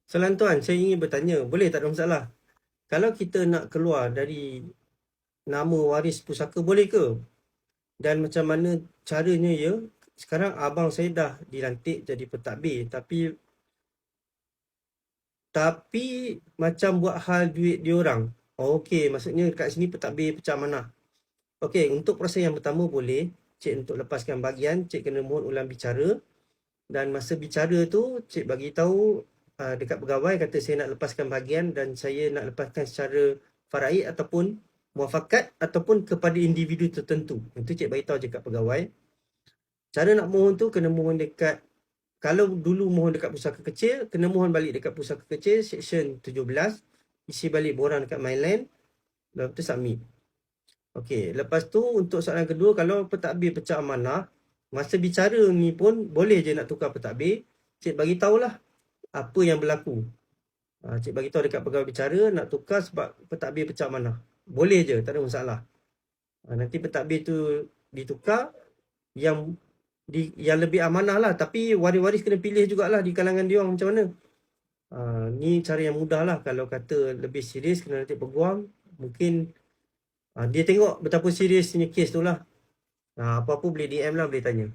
Salam tuan, saya ingin bertanya, boleh tak ada masalah? Kalau kita nak keluar dari nama waris pusaka, boleh ke? Dan macam mana caranya ya? Sekarang abang saya dah dilantik jadi pentadbir, tapi macam buat hal duit diorang. Oh, okey, maksudnya kat sini pentadbir pecah amanah. Okey, untuk proses yang pertama boleh, cik untuk lepaskan bahagian, cik kena mohon ulang bicara. Dan masa bicara tu, cik bagi tahu dekat pegawai kata saya nak lepaskan bahagian dan saya nak lepaskan secara faraid ataupun muafakat ataupun kepada individu tertentu. Itu cik bagi tahu je kat pegawai. Cara nak mohon tu kena mohon dekat, kalau dulu mohon dekat pusaka kecil, kena mohon balik dekat pusaka kecil section 17, isi balik borang dekat Myland, lepas tu submit. Okey, lepas tu untuk soalan kedua, kalau pentadbir pecah amanah, masa bicara ni pun boleh je nak tukar pentadbir. Cik bagi tahulah apa yang berlaku. Cik bagi tahu dekat pegawai bicara nak tukar sebab pentadbir pecah amanah. Boleh je, tak ada masalah. Nanti pentadbir tu ditukar yang yang lebih amanah lah, tapi waris-waris kena pilih jugalah di kalangan dia orang macam mana. Ni cara yang mudah lah. Kalau kata lebih serius kena nanti peguam, mungkin dia tengok betapa seriusnya kes tu lah. Apa-apa boleh DM lah, boleh tanya.